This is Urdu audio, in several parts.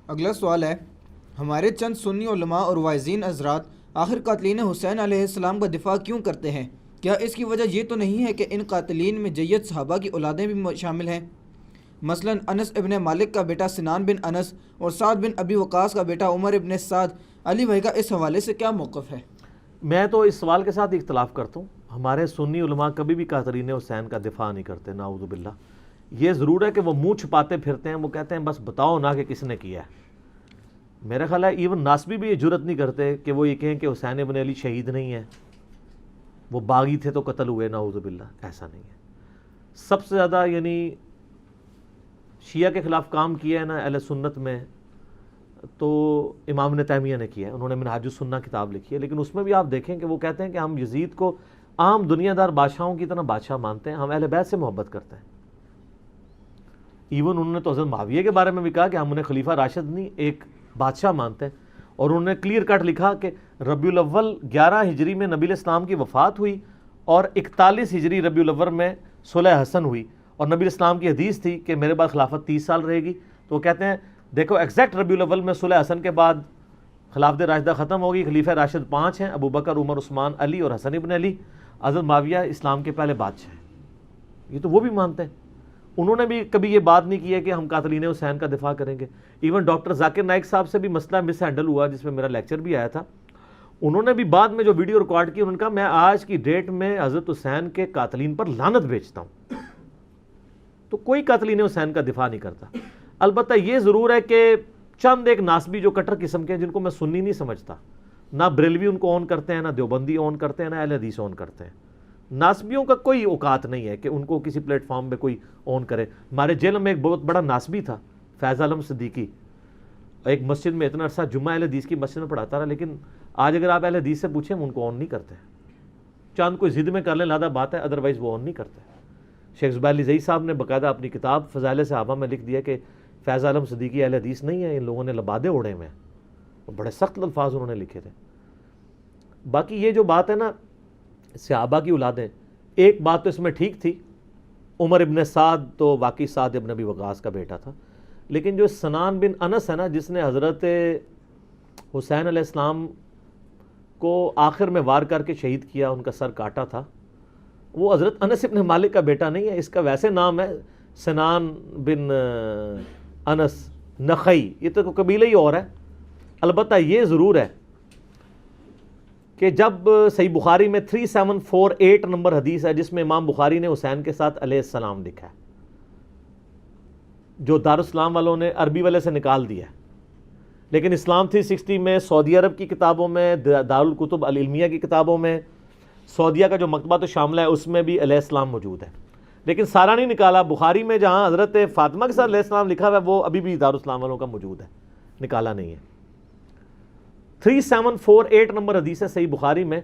اگلا سوال ہے، ہمارے چند سنی علماء اور واعظین حضرات آخر قاتلین حسین علیہ السلام کا دفاع کیوں کرتے ہیں؟ کیا اس کی وجہ یہ تو نہیں ہے کہ ان قاتلین میں جید صحابہ کی اولادیں بھی شامل ہیں؟ مثلا انس ابن مالک کا بیٹا سنان بن انس اور سعد بن ابی وقاص کا بیٹا عمر ابن سعد۔ علی بھائی کا اس حوالے سے کیا موقف ہے؟ میں تو اس سوال کے ساتھ اختلاف کرتا ہوں۔ ہمارے سنی علماء کبھی بھی قاتلین حسین کا دفاع نہیں کرتے، نعوذ باللہ۔ یہ ضرور ہے کہ وہ منہ چھپاتے پھرتے ہیں، وہ کہتے ہیں بس بتاؤ نا کہ کس نے کیا ہے۔ میرا خیال ہے ایون ناسبی بھی یہ جرت نہیں کرتے کہ وہ یہ کہیں کہ حسین ابن علی شہید نہیں ہے، وہ باغی تھے تو قتل ہوئے، نعوذ باللہ۔ ایسا نہیں ہے۔ سب سے زیادہ یعنی شیعہ کے خلاف کام کیا ہے نا اہل سنت میں، تو امام ابن تیمیہ نے کیا ہے۔ انہوں نے منہاج السنہ کتاب لکھی ہے، لیکن اس میں بھی آپ دیکھیں کہ وہ کہتے ہیں کہ ہم یزید کو عام دنیا دار بادشاہوں کی طرح بادشاہ مانتے ہیں، ہم اہل بیت سے محبت کرتے ہیں۔ ایون انہوں نے تو حضرت معاویہ کے بارے میں بھی کہا کہ ہم انہیں خلیفہ راشد نہیں ایک بادشاہ مانتے ہیں، اور انہوں نے کلیئر کٹ لکھا کہ ربیع الاول 11 ہجری میں نبی اسلام کی وفات ہوئی اور 41 ہجری ربیع الاول میں صلح حسن ہوئی، اور نبی اسلام کی حدیث تھی کہ میرے بعد خلافت 30 سال رہے گی۔ تو وہ کہتے ہیں دیکھو ایگزیکٹ ربیع الاول میں صلح حسن کے بعد خلافت راشدہ ختم ہوگی، خلیفہ راشد 5 ہیں، ابو بکر، عمر، عثمان، علی اور حسن ابن علی۔ حضرت معاویہ اسلام کے پہلے بادشاہ ہیں، یہ تو وہ بھی مانتے ہیں۔ انہوں نے بھی کبھی یہ بات نہیں کی ہے کہ ہم قاتلین حسین کا دفاع کریں گے۔ ایون ڈاکٹر ذاکر نائک صاحب سے بھی مسئلہ مس ہینڈل ہوا، جس میں میرا لیکچر بھی آیا تھا۔ انہوں نے بھی بعد میں جو ویڈیو ریکارڈ کی، انہوں نے کہا میں آج کی ڈیٹ میں حضرت حسین کے قاتلین پر لعنت بھیجتا ہوں۔ تو کوئی قاتلین حسین کا دفاع نہیں کرتا۔ البتہ یہ ضرور ہے کہ چند ایک ناسبی جو کٹر قسم کے ہیں، جن کو میں سنی نہیں سمجھتا، نہ بریلوی ان کو اون کرتے ہیں، نہ دیوبندی اون کرتے ہیں، نہ اہل حدیث اون کرتے ہیں۔ ناسبیوں کا کوئی اوقات نہیں ہے کہ ان کو کسی پلیٹ فارم پہ کوئی اون کرے۔ ہمارے جیل میں ایک بہت بڑا ناسبی تھا، فیض عالم صدیقی، ایک مسجد میں اتنا عرصہ جمعہ اہل حدیث کی مسجد میں پڑھاتا رہا، لیکن آج اگر آپ اہل حدیث سے پوچھیں ان کو اون نہیں کرتے۔ چاند کوئی ضد میں کر لیں لادہ بات ہے، ادروائز وہ اون نہیں کرتے۔ شیخ زبیر علی زئی صاحب نے باقاعدہ اپنی کتاب فضائل صحابہ میں لکھ دیا کہ فیض عالم صدیقی اہل حدیث نہیں ہے، ان لوگوں نے لبادے اڑے ہوئے ہیں۔ بڑے سخت الفاظ انہوں نے لکھے تھے۔ باقی یہ جو بات ہے نا صحابہ کی اولادیں، ایک بات تو اس میں ٹھیک تھی، عمر ابن سعد تو واقعی سعد ابن ابی وقاص کا بیٹا تھا، لیکن جو سنان بن انس ہے نا، جس نے حضرت حسین علیہ السلام کو آخر میں وار کر کے شہید کیا، ان کا سر کاٹا تھا، وہ حضرت انس ابن مالک کا بیٹا نہیں ہے۔ اس کا ویسے نام ہے سنان بن انس نخعی، یہ تو قبیلہ ہی اور ہے۔ البتہ یہ ضرور ہے کہ جب صحیح بخاری میں 3748 نمبر حدیث ہے، جس میں امام بخاری نے حسین کے ساتھ علیہ السلام لکھا ہے، جو دارالاسلام والوں نے عربی والے سے نکال دیا ہے، لیکن اسلام 360 میں، سعودی عرب کی کتابوں میں، دارالکتب العلمیہ کی کتابوں میں، سعودیہ کا جو مکتبہ تو شاملہ ہے اس میں بھی علیہ السلام موجود ہے، لیکن سارا نہیں نکالا۔ بخاری میں جہاں حضرت فاطمہ کے ساتھ علیہ السلام لکھا ہوا ہے، وہ ابھی بھی دارالاسلام والوں کا موجود ہے، نکالا نہیں ہے۔ 3748 نمبر حدیث ہے صحیح بخاری میں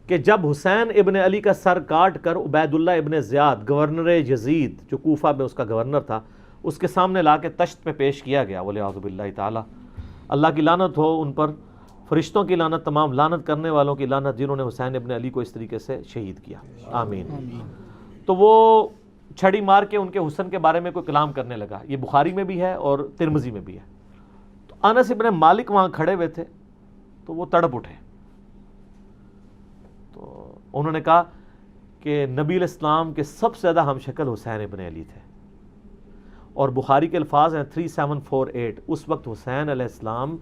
کہ جب حسین ابن علی کا سر کاٹ کر عبید اللہ ابن زیاد گورنر یزید، جو کوفہ میں اس کا گورنر تھا، اس کے سامنے لا کے تشت پہ پیش کیا گیا، وَلِعَاذُ بِاللَّهِ تعالیٰ، اللہ کی لعنت ہو ان پر، فرشتوں کی لعنت، تمام لعنت کرنے والوں کی لعنت، جنہوں نے حسین ابن علی کو اس طریقے سے شہید کیا، آمین۔ تو وہ چھڑی مار کے ان کے حسن کے بارے میں کوئی کلام کرنے لگا۔ یہ بخاری میں بھی ہے اور ترمذی میں بھی ہے۔ تو انس ابن مالک وہاں کھڑے ہوئے تھے، تو وہ تڑپ اٹھے، تو انہوں نے کہا کہ نبی علیہ السلام کے سب سے زیادہ ہم شکل حسین ابن علی تھے، اور بخاری کے الفاظ ہیں 3748، اس وقت حسین علیہ السلام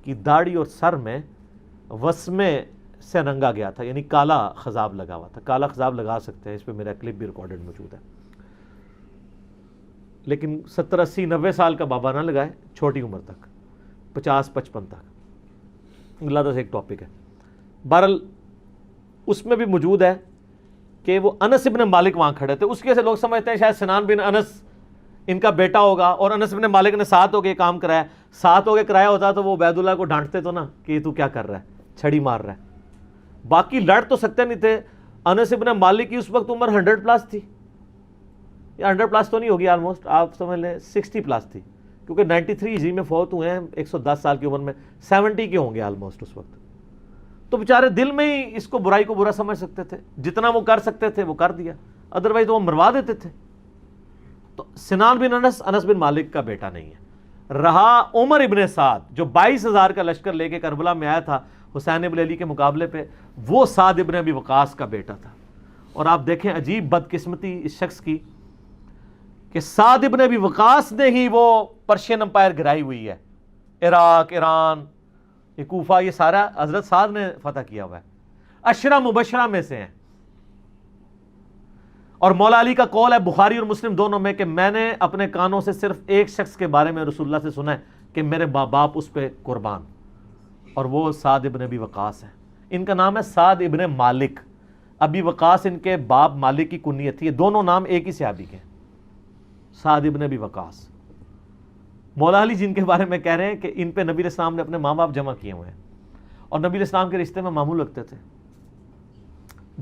کی داڑھی اور سر میں وسمے سے رنگا گیا تھا، یعنی کالا خضاب لگا ہوا تھا۔ کالا خضاب لگا سکتے ہیں، اس پہ میرا کلپ بھی ریکارڈڈ موجود ہے، لیکن 70 80 90 سال کا بابا نہ لگائے، چھوٹی عمر تک، 50 55 تک، اللہ سے ایک ٹاپک ہے۔ بہرحال اس میں بھی موجود ہے کہ وہ انس ابن مالک وہاں کھڑے تھے، اس کے سے لوگ سمجھتے ہیں شاید سنان بن انس ان کا بیٹا ہوگا، اور انس ابن مالک نے ساتھ ہو کے کام کرایا، ساتھ ہو کے کرایا ہوتا تو وہ عبید اللہ کو ڈانٹتے تو نا کہ تو کیا کر رہا ہے، چھڑی مار رہا ہے۔ باقی لڑ تو سکتے نہیں تھے۔ انس ابن مالک کی اس وقت عمر 100 پلس تھی، یا 100 پلس تو نہیں ہوگی، آلموسٹ آپ سمجھ لیں 60 پلس تھی، کیونکہ 93 ہجری میں فوت ہوئے ہیں، 110 سال کی عمر میں، 70 کے ہوں گے آلموسٹ اس وقت۔ تو بیچارے دل میں ہی اس کو برائی کو برا سمجھ سکتے تھے، جتنا وہ کر سکتے تھے وہ کر دیا، ادروائز وہ مروا دیتے تھے۔ تو سنان بن انس، انس بن مالک کا بیٹا نہیں ہے۔ رہا عمر ابن سعد جو 22,000 کا لشکر لے کے کربلا میں آیا تھا حسین ابن علی کے مقابلے پہ، وہ سعد ابن ابی وقاص کا بیٹا تھا۔ اور آپ دیکھیں عجیب بدقسمتی اس شخص کی کہ سعد ابن ابی وقاص نے ہی وہ پرشین امپائر گرائی ہوئی ہے، عراق، ایران، یہ کوفہ، یہ سارا حضرت سعد نے فتح کیا ہوا ہے، عشرہ مبشرہ میں سے ہیں۔ اور مولا علی کا قول ہے بخاری اور مسلم دونوں میں کہ میں نے اپنے کانوں سے صرف ایک شخص کے بارے میں رسول اللہ سے سنا ہے کہ میرے ماں باپ اس پہ قربان، اور وہ سعد ابن ابی وقاص ہیں۔ ان کا نام ہے سعد ابن مالک، ابی وقاص ان کے باپ مالک کی کنیت تھی، یہ دونوں نام ایک ہی صحابی کے، سعد ابن ابی وقاص۔ مولا علی جن کے بارے میں کہہ رہے ہیں کہ ان پہ نبی علیہ السلام نے اپنے ماں باپ جمع کیے ہوئے ہیں، اور نبی علیہ السلام کے رشتے میں معمول رکھتے تھے۔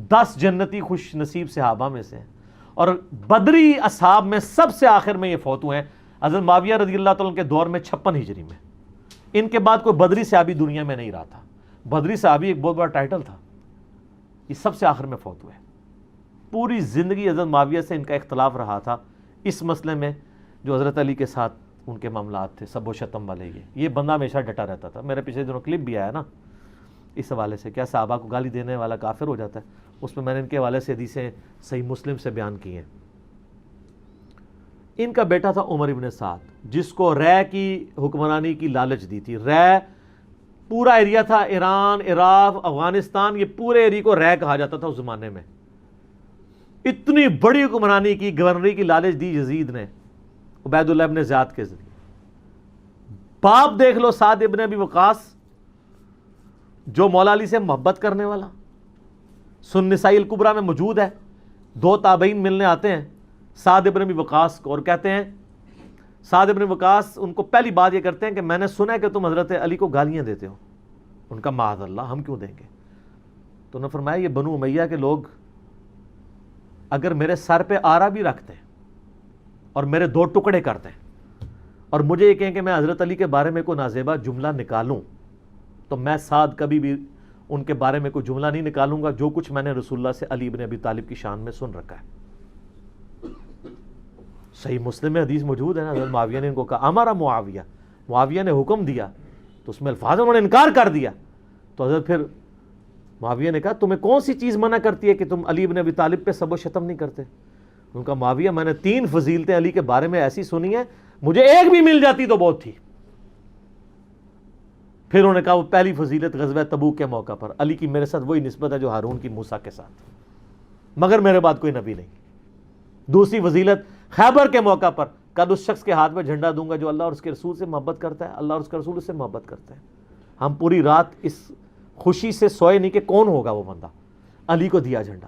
10 جنتی خوش نصیب صحابہ میں سے ہیں، اور بدری اصحاب میں سب سے آخر میں یہ فوت ہوئے ہیں حضرت معاویہ رضی اللہ تعالیٰ کے دور میں 56 ہجری میں۔ ان کے بعد کوئی بدری صحابی دنیا میں نہیں رہا تھا۔ بدری صحابی ایک بہت بڑا ٹائٹل تھا، یہ سب سے آخر میں فوت ہوئے۔ پوری زندگی حضرت معاویہ سے ان کا اختلاف رہا تھا اس مسئلے میں جو حضرت علی کے ساتھ ان کے معاملات تھے، سب و شتم والے۔ یہ بندہ ہمیشہ ڈٹا رہتا تھا۔ میرے پچھلے دنوں کلپ بھی آیا نا اس حوالے سے، کیا صحابہ کو گالی دینے والا کافر ہو جاتا ہے، اس میں نے ان کے حوالے سے حدیثیں صحیح مسلم سے بیان کی ہیں۔ ان کا بیٹا تھا عمر ابن سعد، جس کو رے کی حکمرانی کی لالچ دی تھی۔ رے پورا ایریا تھا، ایران، عراق، افغانستان، یہ پورے ایریا کو رے کہا جاتا تھا اس زمانے میں۔ اتنی بڑی حکمرانی کی، گورنری کی لالچ دی یزید نے عبید اللہ ابن زیاد کے ذریعے۔ باپ دیکھ لو سعد ابن ابی وقاص، جو مولا علی سے محبت کرنے والا، سن نسائی الکبریٰ میں موجود ہے۔ 2 تابعین ملنے آتے ہیں سعد ابن ابی وقاص کو اور کہتے ہیں، سعد ابن وقاص ان کو پہلی بات یہ کرتے ہیں کہ میں نے سنا ہے کہ تم حضرت علی کو گالیاں دیتے ہو۔ ان کا معاذ اللہ، ہم کیوں دیں گے؟ تو انہوں نے فرمایا یہ بنو امیہ کے لوگ اگر میرے سر پہ آرا بھی رکھتے ہیں اور میرے 2 ٹکڑے کرتے ہیں اور مجھے یہ کہیں کہ میں حضرت علی کے بارے میں کوئی نازیبہ جملہ نکالوں، تو میں سعد کبھی بھی ان کے بارے میں کوئی جملہ نہیں نکالوں گا جو کچھ میں نے رسول اللہ سے علی ابن ابی طالب کی شان میں سن رکھا ہے۔ صحیح مسلم میں حدیث موجود ہے نا، حضرت معاویہ نے ان کو کہا امارا معاویہ، معاویہ نے حکم دیا، تو اس میں الفاظ انہوں نے انکار کر دیا۔ تو حضرت پھر معاویہ نے کہا تمہیں کون سی چیز منع کرتی ہے کہ تم علی ابن ابی طالب پہ سب و شتم نہیں کرتے؟ ان کا معاویہ میں نے 3 فضیلتیں علی کے بارے میں ایسی سنی ہیں، مجھے ایک بھی مل جاتی تو بہت تھی۔ پھر انہوں نے کہا وہ پہلی فضیلت غزوہ تبوک کے موقع پر علی کی میرے ساتھ وہی نسبت ہے جو ہارون کی موسیٰ کے ساتھ، مگر میرے بعد کوئی نبی نہیں۔ دوسری فضیلت خیبر کے موقع پر کل اس شخص کے ہاتھ میں جھنڈا دوں گا جو اللہ اور اس کے رسول سے محبت کرتا ہے، اللہ اور اس کے رسول سے محبت کرتے ہیں۔ ہم پوری رات اس خوشی سے سوئے نہیں کہ کون ہوگا وہ بندہ، علی کو دیا جھنڈا۔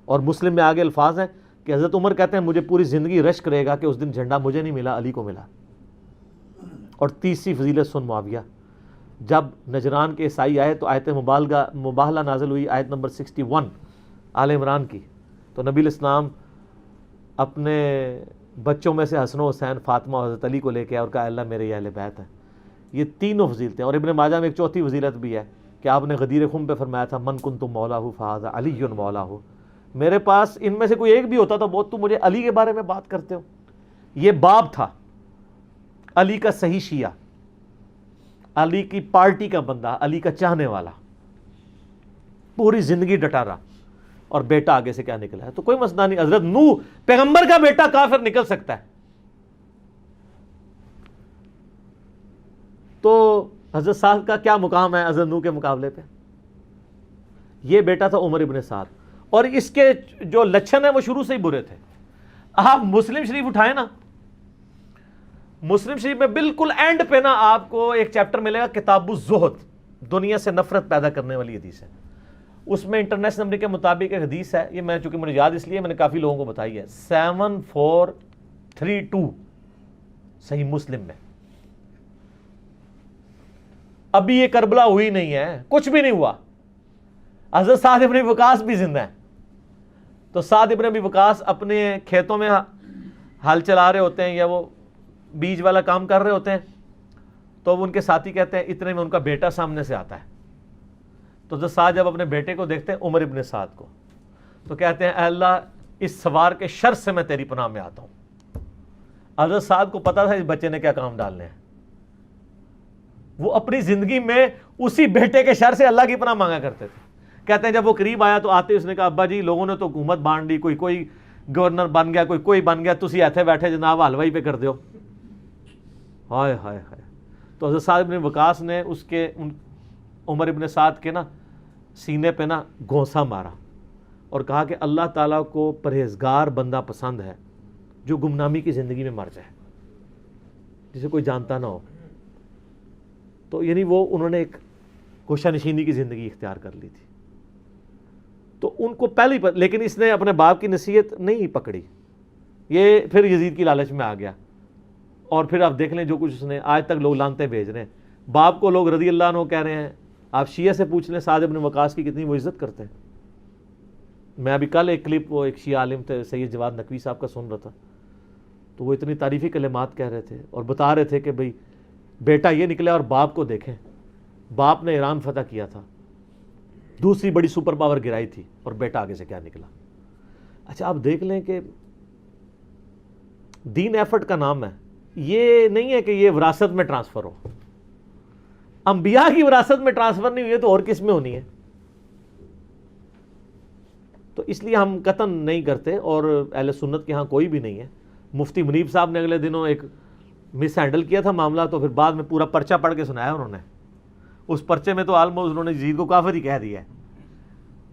اور مسلم میں آگے الفاظ ہیں کہ حضرت عمر کہتے ہیں مجھے پوری زندگی رشک رہے گا کہ اس دن جھنڈا مجھے نہیں ملا، علی کو ملا۔ اور تیسری فضیلت سن معاویہ، جب نجران کے عیسائی آئے تو آیت مباہلہ نازل ہوئی، آیت نمبر 61 آل عمران کی، تو نبی الاسلام اپنے بچوں میں سے حسن و حسین، فاطمہ اور حضرت علی کو لے کے اور کہا اللہ میرے یہ اہل بیت ہیں۔ یہ تینوں فضیلتیں، اور ابن ماجہ میں ایک چوتھی فضیلت بھی ہے کہ آپ نے غدیر خم پہ فرمایا تھا من کنت مولاہ فہذا علی مولاہ، میرے پاس ان میں سے کوئی ایک بھی ہوتا تو بہت تم مجھے علی کے بارے میں بات کرتے ہو۔ یہ باپ تھا علی کا صحیح شیعہ، علی کی پارٹی کا بندہ، علی کا چاہنے والا، پوری زندگی ڈٹا رہا، اور بیٹا آگے سے کیا نکلا ہے تو کوئی مسئلہ نہیں۔ حضرت نوح پیغمبر کا بیٹا کافر نکل سکتا ہے، تو حضرت سعد کا کیا مقام ہے حضرت نوح کے مقابلے پہ؟ یہ بیٹا تھا عمر ابن سعد، اور اس کے جو لچھن ہیں وہ شروع سے ہی برے تھے۔ آپ مسلم شریف اٹھائیں نا، مسلم شریف میں بالکل اینڈ پہ نا آپ کو ایک چیپٹر ملے گا کتاب الزہد، دنیا سے نفرت پیدا کرنے والی حدیث ہے۔ اس میں انٹرنیشنل نمبر کے مطابق ایک حدیث ہے، یہ میں چونکہ مجھے یاد اس لیے میں نے کافی لوگوں کو بتائی ہے، 7432 صحیح مسلم میں۔ ابھی یہ کربلا ہوئی نہیں ہے، کچھ بھی نہیں ہوا، حضرت سعد ابن وقاص بھی زندہ ہیں۔ تو سعد ابن ابی وقاص اپنے کھیتوں میں ہل چلا رہے ہوتے ہیں یا وہ بیج والا کام کر رہے ہوتے ہیں، تو وہ ان کے ساتھی کہتے ہیں اتنے میں ان کا بیٹا سامنے سے آتا ہے۔ تو حضرت سعد جب اپنے بیٹے کو دیکھتے ہیں عمر ابن سعد کو، تو کہتے ہیں اے اللہ اس سوار کے شر سے میں تیری پناہ میں آتا ہوں۔ حضرت سعد کو پتا تھا اس بچے نے کیا کام ڈالنے ہیں. وہ اپنی زندگی میں اسی بیٹے کے شر سے اللہ کی پناہ مانگا کرتے تھے. کہتے ہیں جب وہ قریب آیا تو آتے اس نے کہا ابا جی لوگوں نے تو حکومت بانٹ دی, کوئی گورنر بن گیا, کوئی بن گیا, تسی ایتھے بیٹھے جناب حلوائی پہ کر دیو. ہائے ہائے ہائے. تو حضرت سعد بن وقاص نے اس کے عمر ابن سعد کے نا سینے پہ نا گھونسا مارا اور کہا کہ اللہ تعالیٰ کو پرہیزگار بندہ پسند ہے جو گمنامی کی زندگی میں مر جائے, جسے کوئی جانتا نہ ہو. تو یعنی وہ انہوں نے ایک گوشہ نشینی کی زندگی اختیار کر لی تھی. تو ان کو پہلے ہی لیکن اس نے اپنے باپ کی نصیحت نہیں پکڑی, یہ پھر یزید کی لالچ میں آ گیا. اور پھر آپ دیکھ لیں جو کچھ اس نے, آج تک لوگ لانتے بھیج رہے ہیں. باپ کو لوگ رضی اللہ عنہ کہہ رہے ہیں. آپ شیعہ سے پوچھ لیں سعد بن وقاص کی کتنی وہ عزت کرتے ہیں. میں ابھی کل ایک کلپ وہ ایک شیعہ عالم تھے سید جواد نقوی صاحب کا سن رہا تھا, تو وہ اتنی تعریفی کلمات کہہ رہے تھے اور بتا رہے تھے کہ بھئی بیٹا یہ نکلا اور باپ کو دیکھیں, باپ نے ایران فتح کیا تھا, دوسری بڑی سپر پاور گرائی تھی, اور بیٹا آگے سے کیا نکلا. اچھا آپ دیکھ لیں کہ دین ایفرٹ کا نام ہے, یہ نہیں ہے کہ یہ وراثت میں ٹرانسفر ہو. انبیاء کی وراثت میں ٹرانسفر نہیں ہوئی ہے تو اور کس میں ہونی ہے. تو اس لیے ہم قطعاً نہیں کرتے, اور اہل سنت کے ہاں کوئی بھی نہیں ہے. مفتی منیب صاحب نے اگلے دنوں ایک مس ہینڈل کیا تھا معاملہ, تو پھر بعد میں پورا پرچہ پڑھ کے سنایا انہوں نے. اس پرچے میں تو آلموسٹ انہوں نے یزید کو کافر ہی کہہ دیا ہے,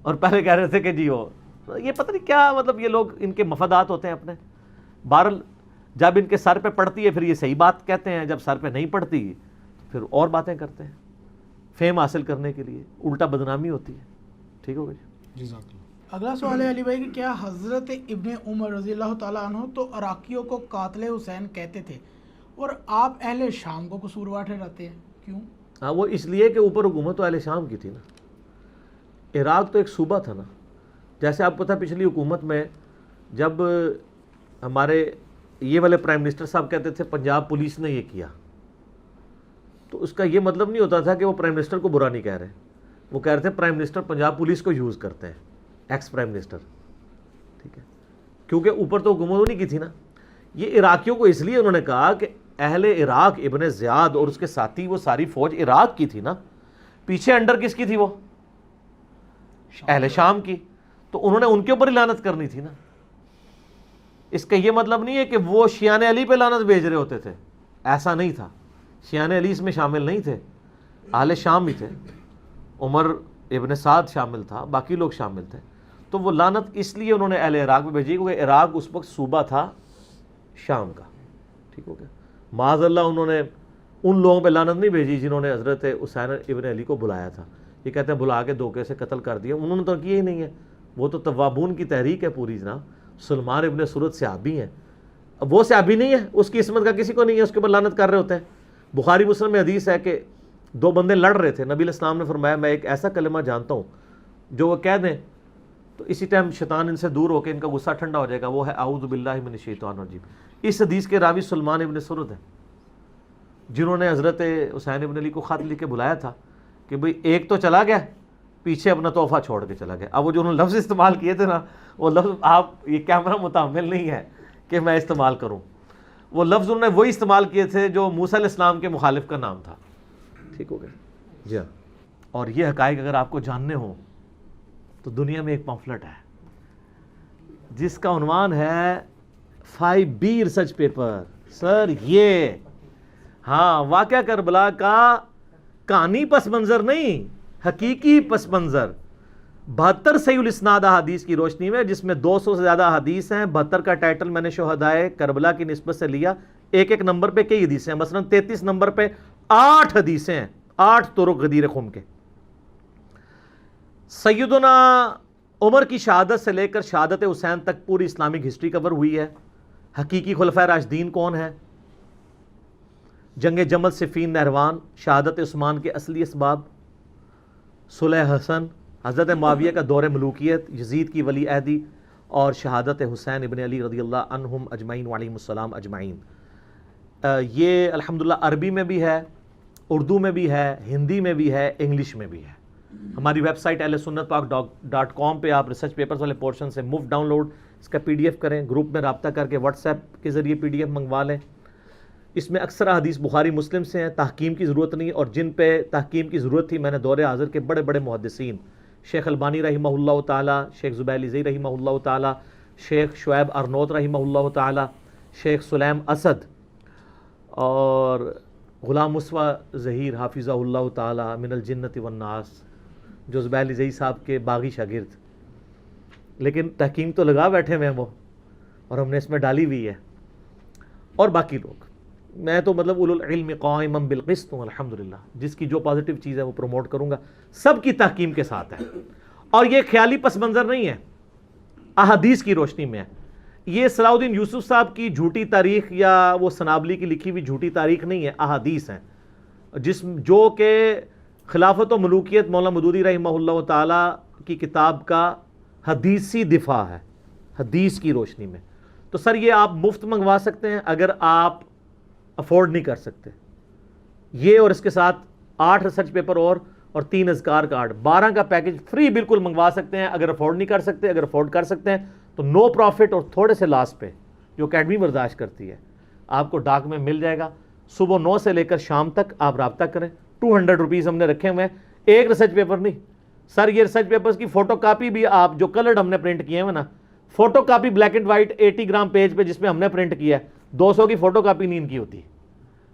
اور پہلے کہہ رہے تھے کہ جی وہ یہ پتہ نہیں کیا, مطلب یہ لوگ ان کے مفادات ہوتے ہیں اپنے. بہرحال جب ان کے سر پہ پڑتی ہے پھر یہ صحیح بات کہتے ہیں, جب سر پہ نہیں پڑتی پھر اور باتیں کرتے ہیں فیم حاصل کرنے کے لیے, الٹا بدنامی ہوتی ہے. ٹھیک ہو گئی جی. اگلا سوال ہے علی بھائی کہ کیا حضرت ابن عمر رضی اللہ تعالیٰ عنہ تو عراقیوں کو قاتل حسین کہتے تھے, اور آپ اہل شام کو قصوروار ٹھہراتے ہیں, کیوں؟ ہاں وہ اس لیے کہ اوپر حکومت تو اہل شام کی تھی نا, عراق تو ایک صوبہ تھا نا. جیسے آپ کو پتہ پچھلی حکومت میں جب ہمارے یہ والے پرائم منسٹر صاحب کہتے تھے پنجاب پولیس نے یہ کیا, تو اس کا یہ مطلب نہیں ہوتا تھا کہ وہ پرائم منسٹر کو برا نہیں کہہ رہے, وہ کہہ رہے تھے پرائم منسٹر پنجاب پولیس کو یوز کرتے ہیں, ایکس پرائم منسٹر. ٹھیک ہے, کیونکہ اوپر تو حکومت انہی کی تھی نا. یہ عراقیوں کو اس لیے انہوں نے کہا کہ اہل عراق ابن زیاد اور اس کے ساتھی وہ ساری فوج عراق کی تھی نا, پیچھے انڈر کس کی تھی, وہ اہل شام کی, تو انہوں نے ان کے اوپر ہی لعنت کرنی تھی نا. اس کا یہ مطلب نہیں ہے کہ وہ شیعان علی پہ لعنت بھیج رہے ہوتے تھے, ایسا نہیں تھا. شیعان علی اس میں شامل نہیں تھے, اہل شام ہی تھے. عمر ابن سعد شامل تھا, باقی لوگ شامل تھے. تو وہ لعنت اس لیے انہوں نے اہل عراق پہ بھیجی کیونکہ عراق اس وقت صوبہ تھا شام کا. ٹھیک ہو گیا. معاذ اللہ انہوں نے ان لوگوں پہ لعنت نہیں بھیجی جنہوں نے حضرت حسین ابن علی کو بلایا تھا. یہ کہتے ہیں بلا کے دھوکے سے قتل کر دیا, انہوں نے تو کیا ہی نہیں ہے. وہ تو توابون کی تحریک ہے پوری جناب. سلمان ابن سرد صحابی ہیں, وہ صحابی نہیں ہے, اس کی عصمت کا کسی کو نہیں ہے, اس کے اوپر لعنت کر رہے ہوتے ہیں. بخاری مسلم میں حدیث ہے کہ دو بندے لڑ رہے تھے, نبی علیہ السلام نے فرمایا میں ایک ایسا کلمہ جانتا ہوں جو وہ کہہ دیں تو اسی ٹائم شیطان ان سے دور ہو کے ان کا غصہ ٹھنڈا ہو جائے گا, وہ ہے اعوذ باللہ من الشیطان الرجیم. اس حدیث کے راوی سلمان ابن سرد ہیں جنہوں نے حضرت حسین ابن علی کو خط لکھ کے بلایا تھا کہ بھئی ایک تو چلا گیا, پیچھے اپنا تحفہ چھوڑ کے چلا گیا. اب وہ جو انہوں نے لفظ استعمال کیے تھے نا, وہ لفظ آپ یہ کیمرہ متحمل نہیں ہے کہ میں استعمال کروں. وہ لفظ انہوں نے وہی استعمال کیے تھے جو موسیٰ علیہ السلام کے مخالف کا نام تھا. ٹھیک ہو گیا جی ہاں. اور یہ حقائق اگر آپ کو جاننے ہوں تو دنیا میں ایک پمفلٹ ہے جس کا عنوان ہے 5B ریسرچ پیپر. سر یہ ہاں واقعہ کربلا کا کہانی پس منظر نہیں, حقیقی پس منظر 72 صحیح الاسناد احادیث کی روشنی میں, جس میں 200 سے زیادہ حدیث ہیں. 72 کا ٹائٹل میں نے شہدائے کربلا کی نسبت سے لیا. ایک ایک نمبر پہ کئی حدیثیں ہیں, مثلا 33 نمبر پہ 8 حدیثیں ہیں, 8 طرق غدیر خم کے. سیدنا عمر کی شہادت سے لے کر شہادت حسین تک پوری اسلامک ہسٹری کور ہوئی ہے. حقیقی خلفائے راشدین کون ہیں, جنگ جمل صفین نہروان, شہادت عثمان کے اصلی اسباب, صلح حسن, حضرت معاویہ کا دور ملوکیت, یزید کی ولی عہدی, اور شہادت حسین ابن علی رضی اللہ عنہم اجمعین وعلیہم السلام اجمعین. یہ الحمدللہ عربی میں بھی ہے, اردو میں بھی ہے, ہندی میں بھی ہے, انگلش میں بھی ہے. ہماری ویب سائٹ اہل سنت پاک .com پہ آپ ریسرچ پیپرز والے پورشن سے مفت ڈاؤن لوڈ اس کا PDF کریں, گروپ میں رابطہ کر کے واٹس ایپ کے ذریعے PDF منگوا لیں. اس میں اکثر حدیث بخاری مسلم سے ہیں, تحکیم کی ضرورت نہیں, اور جن پہ تحکیم کی ضرورت تھی میں نے دور حاضر کے بڑے بڑے محدثین شیخ البانی رحمہ اللہ تعالی, شیخ زبیر علی رحمہ اللہ تعالی, شیخ شعیب ارنوت رحمہ اللہ تعالی, شیخ سلیم اسد اور غلام مصطفیٰ ظہیر حافظہ اللہ تعالی من الجنت والناس, جو زبیر علی ظہیر صاحب کے باغی شاگرد, لیکن تحکیم تو لگا بیٹھے ہوئے ہیں وہ, اور ہم نے اس میں ڈالی ہوئی ہے. اور باقی لوگ, میں تو مطلب اولو العلم قائما بالقسط ہوں الحمدللہ, جس کی جو پازیٹیو چیز ہے وہ پروموٹ کروں گا, سب کی تحکیم کے ساتھ ہے. اور یہ خیالی پس منظر نہیں ہے, احادیث کی روشنی میں ہے. یہ صلاح الدین یوسف صاحب کی جھوٹی تاریخ یا وہ سنابلی کی لکھی ہوئی جھوٹی تاریخ نہیں ہے, احادیث ہیں جو کہ خلافت و ملوکیت مولانا مودودی رحمہ اللہ تعالی کی کتاب کا حدیثی دفاع ہے, حدیث کی روشنی میں. تو سر یہ آپ مفت منگوا سکتے ہیں اگر آپ افورڈ نہیں کر سکتے. یہ اور اس کے ساتھ 8 ریسرچ پیپر اور 3 اذکار کارڈ, 12 کا پیکج فری بالکل منگوا سکتے ہیں اگر افورڈ نہیں کر سکتے. اگر افورڈ کر سکتے ہیں تو نو پروفٹ اور تھوڑے سے لاس پہ جو اکیڈمی برداشت کرتی ہے آپ کو ڈاک میں مل جائے گا. صبح 9 سے لے کر شام تک آپ رابطہ کریں. 200 روپیز ہم نے رکھے ہوئے ہیں, ایک ریسرچ پیپر نہیں سر. یہ ریسرچ پیپرز کی فوٹو کاپی بھی آپ جو کلرڈ ہم نے پرنٹ کیے ہیں نا, photo copy black and white 80 gram page پہ جس میں ہم نے پرنٹ کیا ہے, 200 کی فوٹو کاپی نہیں ان کی ہوتی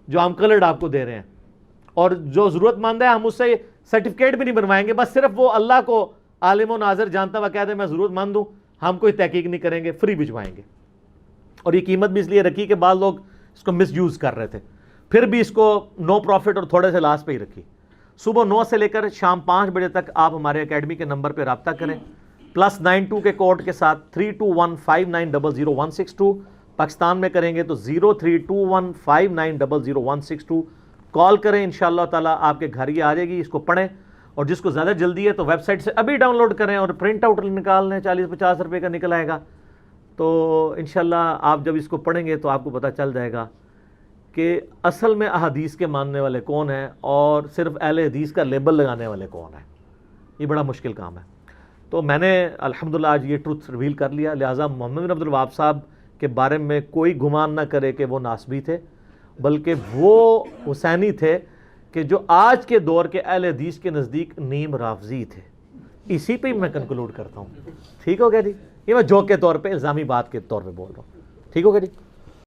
جو ہم کلرڈ آپ کو دے رہے ہیں. اور جو ضرورت مند ہے ہم اس سے سرٹیفکیٹ بھی نہیں بنوائیں گے, بس صرف وہ اللہ کو عالم و ناظر جانتا ہوا کہہ دے میں ضرورت مند ہوں, ہم کوئی تحقیق نہیں کریں گے, فری بھجوائیں گے. اور یہ قیمت بھی اس لیے رکھی کہ بعض لوگ اس کو مس یوز کر رہے تھے, پھر بھی اس کو نو پروفٹ اور تھوڑے سے لاس پہ ہی رکھی. صبح 9 سے لے کر شام 5 بجے تک آپ ہمارے اکیڈمی کے نمبر پہ رابطہ کریں, +92 کے کوڈ کے ساتھ 3215900162. پاکستان میں کریں گے تو 032159000162 کال کریں, انشاءاللہ تعالیٰ آپ کے گھر ہی آ جائے گی. اس کو پڑھیں, اور جس کو زیادہ جلدی ہے تو ویب سائٹ سے ابھی ڈاؤن لوڈ کریں اور پرنٹ آؤٹ نکال لیں, 40-50 روپے کا نکل آئے گا. تو انشاءاللہ آپ جب اس کو پڑھیں گے تو آپ کو پتہ چل جائے گا کہ اصل میں احادیث کے ماننے والے کون ہیں اور صرف اہل حدیث کا لیبل لگانے والے کون ہیں. یہ بڑا مشکل کام ہے. تو میں نے الحمدللہ آج یہ ٹروتھ ریویل کر لیا, لہٰذا محمد بن عبد الوہاب صاحب کے بارے میں کوئی گمان نہ کرے کہ وہ ناسبی تھے, بلکہ وہ حسینی تھے کہ جو آج کے دور کے اہل حدیث کے نزدیک نیم رافضی تھے. اسی پہ میں کنکلوڈ کرتا ہوں. ٹھیک ہو گیا جی, یہ میں جوک کے طور پہ الزامی بات کے طور پہ بول رہا ہوں. ٹھیک ہو گیا جی.